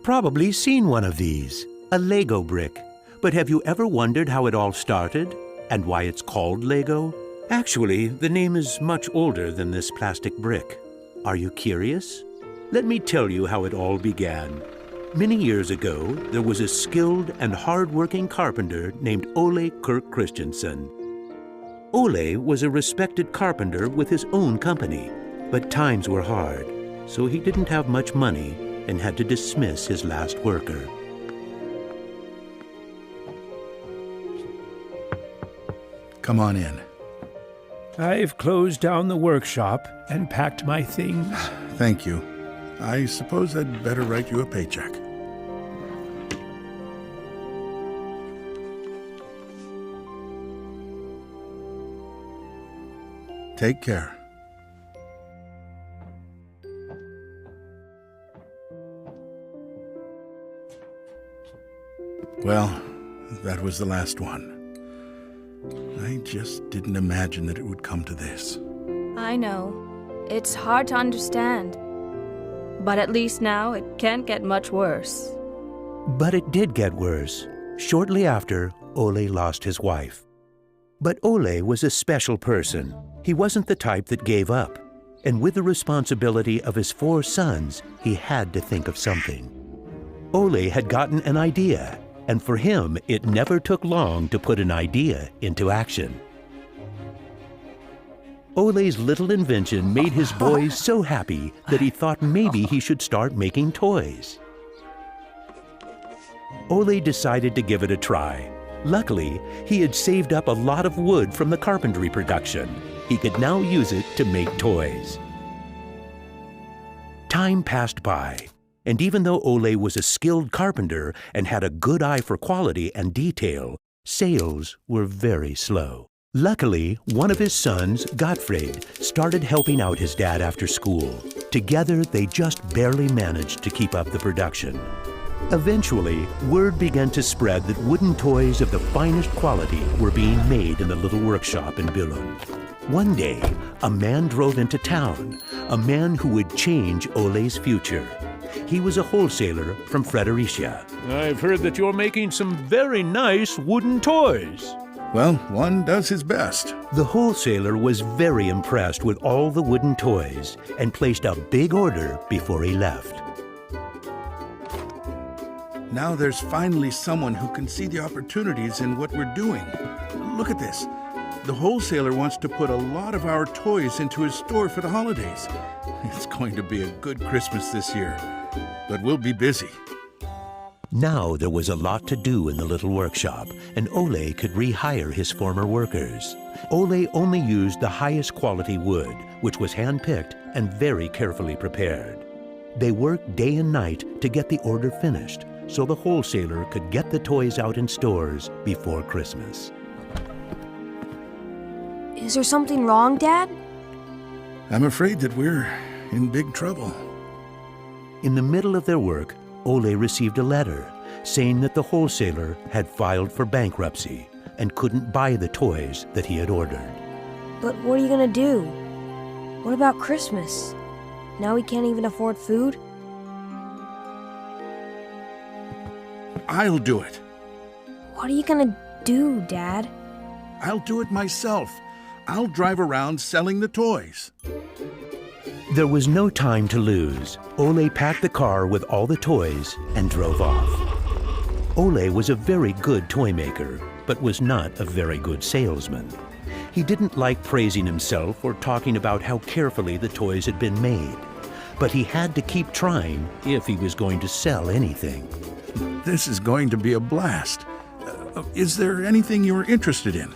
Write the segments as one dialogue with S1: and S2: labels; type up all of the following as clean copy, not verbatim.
S1: probably seen one of these, a Lego brick. But have you ever wondered how it all started and why it's called Lego? Actually, the name is much older than this plastic brick. Are you curious? Let me tell you how it all began. Many years ago, there was a skilled and hard-working carpenter named Ole Kirk Christensen. Ole was a respected carpenter with his own company, but times were hard, so he didn't have much money and had to dismiss his last worker.
S2: Come on in.
S3: I've closed down the workshop and packed my things.
S2: Thank you. I suppose I'd better write you a paycheck. Take care. Well, that was the last one. I just didn't imagine that it would come to this.
S4: I know. It's hard to understand. But at least now it can't get much worse.
S1: But it did get worse. Shortly after, Ole lost his wife. But Ole was a special person. He wasn't the type that gave up. And with the responsibility of his 4 sons, he had to think of something. Ole had gotten an idea, and for him, it never took long to put an idea into action. Ole's little invention made his boys so happy that he thought maybe he should start making toys. Ole decided to give it a try. Luckily, he had saved up a lot of wood from the carpentry production. He could now use it to make toys. Time passed by, and even though Ole was a skilled carpenter and had a good eye for quality and detail, sales were very slow. Luckily, one of his sons, Gottfried, started helping out his dad after school. Together, they just barely managed to keep up the production. Eventually, word began to spread that wooden toys of the finest quality were being made in the little workshop in Billund. One day, a man drove into town, a man who would change Ole's future. He was a wholesaler from Fredericia.
S3: I've heard that you're making some very nice wooden toys.
S2: Well, one does his best.
S1: The wholesaler was very impressed with all the wooden toys and placed a big order before he left.
S2: Now there's finally someone who can see the opportunities in what we're doing. Look at this. The wholesaler wants to put a lot of our toys into his store for the holidays. It's going to be a good Christmas this year, but we'll be busy.
S1: Now there was a lot to do in the little workshop, and Ole could rehire his former workers. Ole only used the highest quality wood, which was hand-picked and very carefully prepared. They worked day and night to get the order finished, so the wholesaler could get the toys out in stores before Christmas.
S4: Is there something wrong, Dad?
S2: I'm afraid that we're in big trouble.
S1: In the middle of their work, Ole received a letter saying that the wholesaler had filed for bankruptcy and couldn't buy the toys that he had ordered.
S4: But what are you gonna do? What about Christmas? Now we can't even afford food?
S2: I'll do it.
S4: What are you gonna do, Dad?
S2: I'll do it myself. I'll drive around selling the toys.
S1: There was no time to lose. Ole packed the car with all the toys and drove off. Ole was a very good toy maker, but was not a very good salesman. He didn't like praising himself or talking about how carefully the toys had been made. But he had to keep trying if he was going to sell anything.
S2: This is going to be a blast. Is there anything you're interested in?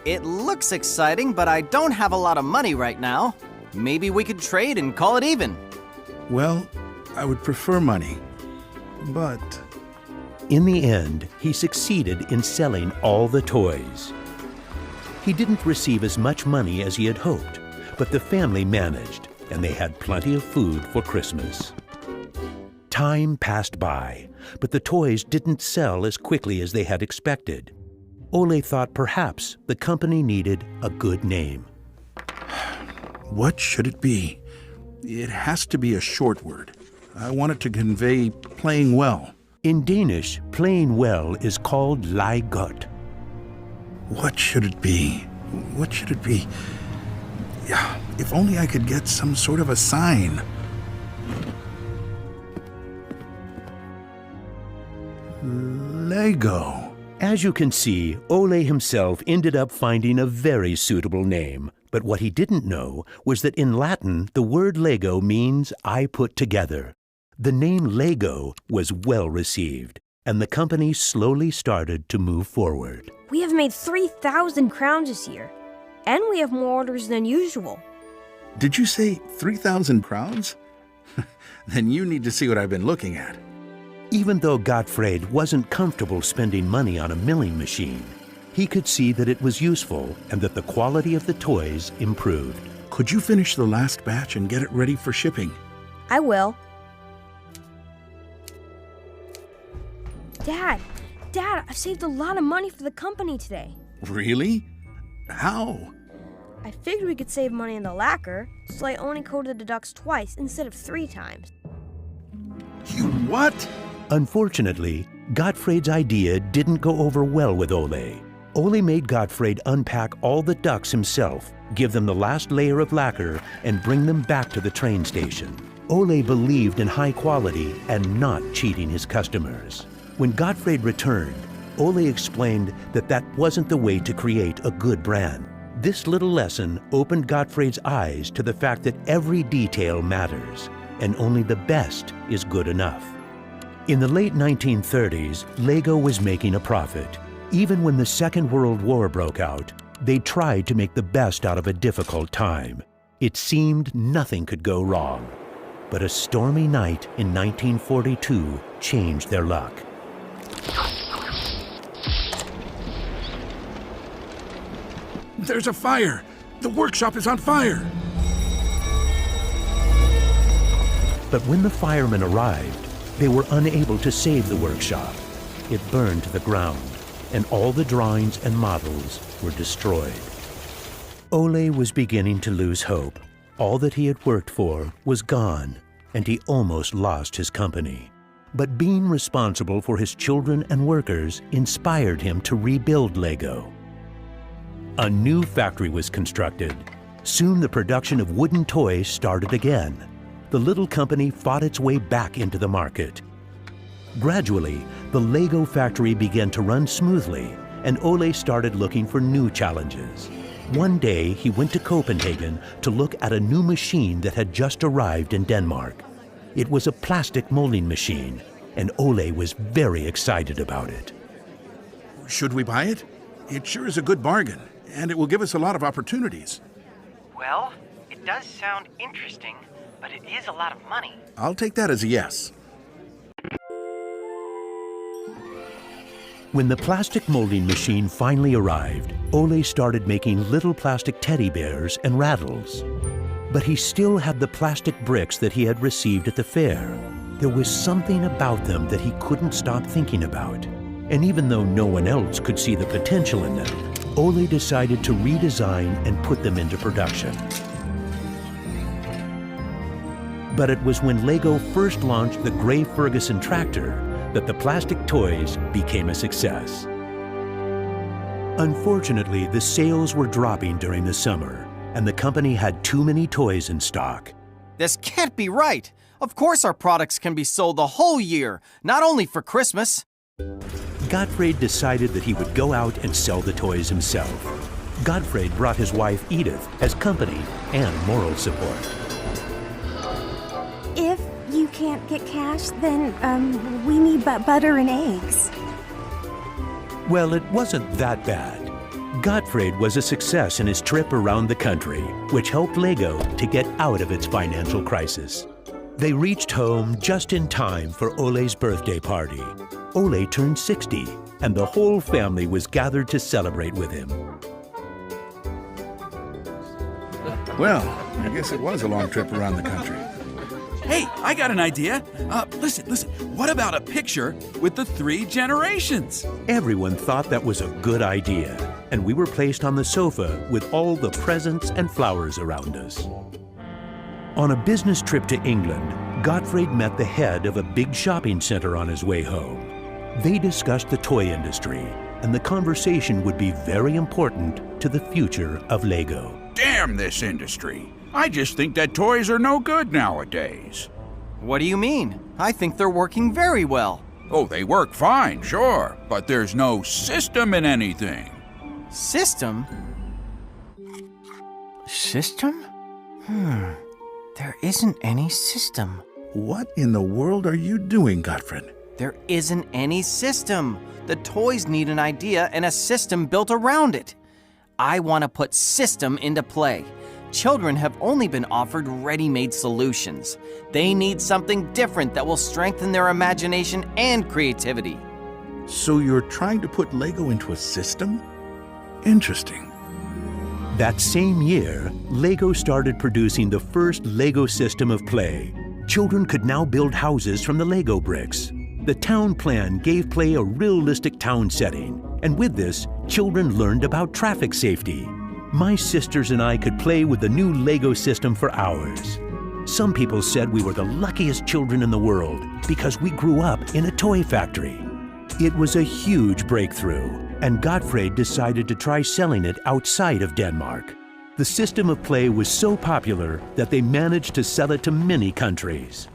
S5: It looks exciting, but I don't have a lot of money right now. Maybe we could trade and call it even.
S2: Well, I would prefer money, but...
S1: In the end, he succeeded in selling all the toys. He didn't receive as much money as he had hoped, but the family managed, and they had plenty of food for Christmas. Time passed by, but the toys didn't sell as quickly as they had expected. Ole thought perhaps the company needed a good name.
S2: What should it be? It has to be a short word. I want it to convey playing well.
S1: In Danish, playing well is called leg godt.
S2: What should it be? What should it be? Yeah, if only I could get some sort of a sign. Lego.
S1: As you can see, Ole himself ended up finding a very suitable name. But what he didn't know was that in Latin, the word Lego means I put together. The name Lego was well received, and the company slowly started to move forward.
S6: We have made 3,000 crowns this year, and we have more orders than usual.
S2: Did you say 3,000 crowns? Then you need to see what I've been looking at.
S1: Even though Gottfried wasn't comfortable spending money on a milling machine, he could see that it was useful and that the quality of the toys improved.
S2: Could you finish the last batch and get it ready for shipping?
S6: I will. Dad, I've saved a lot of money for the company today.
S2: Really? How?
S6: I figured we could save money in the lacquer, so I only coated the ducks twice instead of 3 times.
S2: You what?
S1: Unfortunately, Gottfried's idea didn't go over well with Ole. Ole made Gottfried unpack all the ducks himself, give them the last layer of lacquer, and bring them back to the train station. Ole believed in high quality and not cheating his customers. When Gottfried returned, Ole explained that that wasn't the way to create a good brand. This little lesson opened Gottfried's eyes to the fact that every detail matters, and only the best is good enough. In the late 1930s, Lego was making a profit. Even when the Second World War broke out, they tried to make the best out of a difficult time. It seemed nothing could go wrong. But a stormy night in 1942 changed their luck.
S2: There's a fire! The workshop is on fire!
S1: But when the firemen arrived, they were unable to save the workshop. It burned to the ground, and all the drawings and models were destroyed. Ole was beginning to lose hope. All that he had worked for was gone, and he almost lost his company. But being responsible for his children and workers inspired him to rebuild Lego. A new factory was constructed. Soon the production of wooden toys started again. The little company fought its way back into the market. Gradually, the Lego factory began to run smoothly, and Ole started looking for new challenges. One day, he went to Copenhagen to look at a new machine that had just arrived in Denmark. It was a plastic molding machine, and Ole was very excited about it.
S2: Should we buy it? It sure is a good bargain, and it will give us a lot of opportunities.
S7: Well, it does sound interesting, but it is a lot of money.
S2: I'll take that as a yes.
S1: When the plastic molding machine finally arrived, Ole started making little plastic teddy bears and rattles. But he still had the plastic bricks that he had received at the fair. There was something about them that he couldn't stop thinking about. And even though no one else could see the potential in them, Ole decided to redesign and put them into production. But it was when Lego first launched the Gray Ferguson tractor that the plastic toys became a success. Unfortunately, the sales were dropping during the summer, and the company had too many toys in stock.
S5: This can't be right. Of course our products can be sold the whole year, not only for Christmas.
S1: Gottfried decided that he would go out and sell the toys himself. Gottfried brought his wife Edith as company and moral support.
S8: If you can't get cash, then we need butter and eggs.
S1: Well, it wasn't that bad. Gottfried was a success in his trip around the country, which helped Lego to get out of its financial crisis. They reached home just in time for Ole's birthday party. Ole turned 60, and the whole family was gathered to celebrate with him.
S2: Well, I guess it was a long trip around the country.
S9: Hey, I got an idea. Listen. What about a picture with the 3 generations?
S1: Everyone thought that was a good idea, and we were placed on the sofa with all the presents and flowers around us. On a business trip to England, Gottfried met the head of a big shopping center on his way home. They discussed the toy industry, and the conversation would be very important to the future of Lego.
S10: Damn this industry. I just think that toys are no good nowadays.
S5: What do you mean? I think they're working very well.
S10: Oh, they work fine, sure, but there's no system in anything.
S5: System? System? There isn't any system.
S2: What in the world are you doing, Gottfried?
S5: There isn't any system. The toys need an idea and a system built around it. I want to put system into play. Children have only been offered ready-made solutions. They need something different that will strengthen their imagination and creativity.
S2: So you're trying to put Lego into a system? Interesting.
S1: That same year, Lego started producing the first Lego system of play. Children could now build houses from the Lego bricks. The town plan gave play a realistic town setting, and with this, children learned about traffic safety. My sisters and I could play with the new Lego system for hours. Some people said we were the luckiest children in the world because we grew up in a toy factory. It was a huge breakthrough, and Gottfried decided to try selling it outside of Denmark. The system of play was so popular that they managed to sell it to many countries.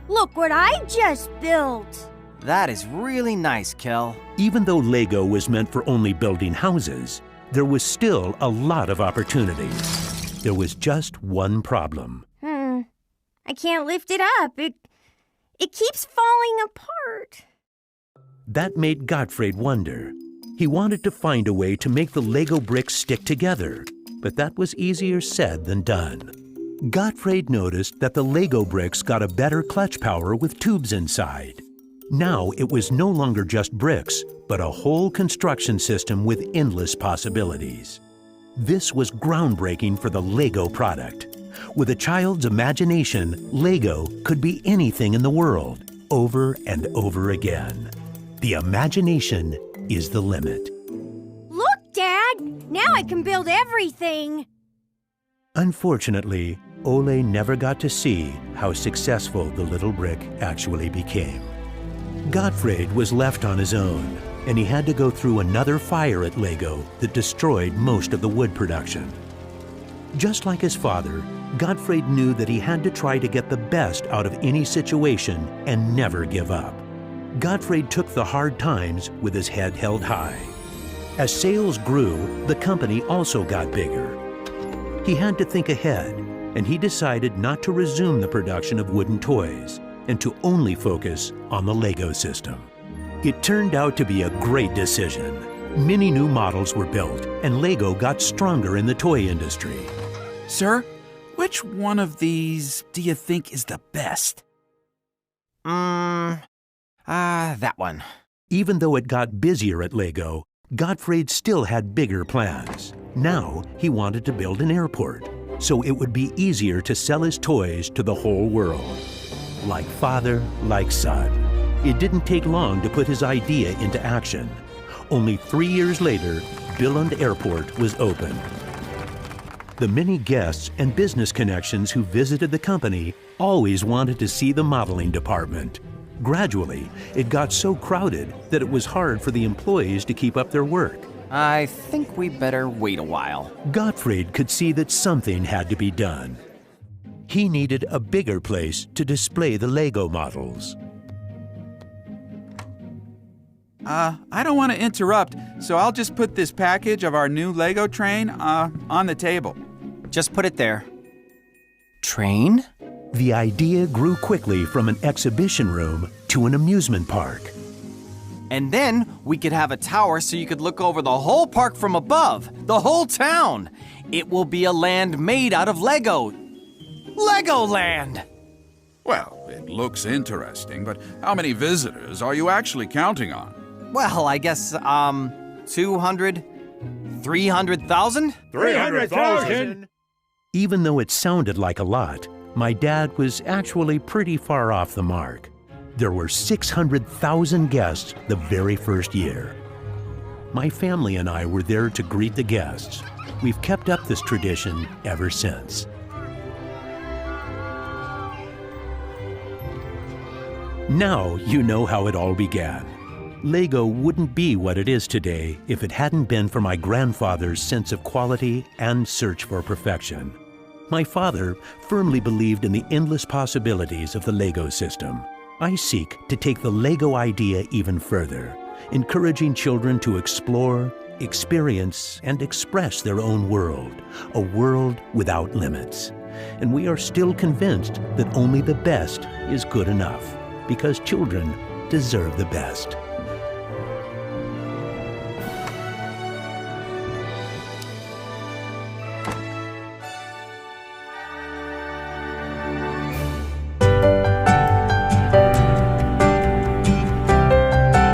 S6: Look what I just built!
S5: That is really nice, Kel.
S1: Even though Lego was meant for only building houses, there was still a lot of opportunities. There was just one problem.
S6: I can't lift it up. It keeps falling apart.
S1: That made Gottfried wonder. He wanted to find a way to make the Lego bricks stick together, but that was easier said than done. Gottfried noticed that the Lego bricks got a better clutch power with tubes inside. Now it was no longer just bricks, but a whole construction system with endless possibilities. This was groundbreaking for the Lego product. With a child's imagination, Lego could be anything in the world, over and over again. The imagination is the limit.
S6: Look, Dad! Now I can build everything!
S1: Unfortunately, Ole never got to see how successful the little brick actually became. Gottfried was left on his own, and he had to go through another fire at Lego that destroyed most of the wood production. Just like his father, Gottfried knew that he had to try to get the best out of any situation and never give up. Gottfried took the hard times with his head held high. As sales grew, the company also got bigger. He had to think ahead, and he decided not to resume the production of wooden toys and to only focus on the Lego system. It turned out to be a great decision. Many new models were built, and Lego got stronger in the toy industry.
S9: Sir, which one of these do you think is the best?
S5: That one.
S1: Even though it got busier at Lego, Gottfried still had bigger plans. Now he wanted to build an airport, so it would be easier to sell his toys to the whole world. Like father, like son. It didn't take long to put his idea into action. Only 3 years later, Billund Airport was opened. The many guests and business connections who visited the company always wanted to see the modeling department. Gradually, it got so crowded that it was hard for the employees to keep up their work.
S5: I think we better wait a while.
S1: Gottfried could see that something had to be done. He needed a bigger place to display the Lego models.
S9: I don't want to interrupt, so I'll just put this package of our new Lego train on the table.
S5: Just put it there. Train?
S1: The idea grew quickly from an exhibition room to an amusement park.
S5: And then we could have a tower so you could look over the whole park from above, the whole town. It will be a land made out of Lego. Legoland!
S10: Well, it looks interesting, but how many visitors are you actually counting on?
S5: Well, I guess, 200, 300,000?
S3: 300,000!
S1: Even though it sounded like a lot, my dad was actually pretty far off the mark. There were 600,000 guests the very first year. My family and I were there to greet the guests. we've kept up this tradition ever since. Now you know how it all began. Lego wouldn't be what it is today if it hadn't been for my grandfather's sense of quality and search for perfection. My father firmly believed in the endless possibilities of the Lego system. I seek to take the Lego idea even further, encouraging children to explore, experience, and express their own world, a world without limits. And we are still convinced that only the best is good enough, because children deserve the best.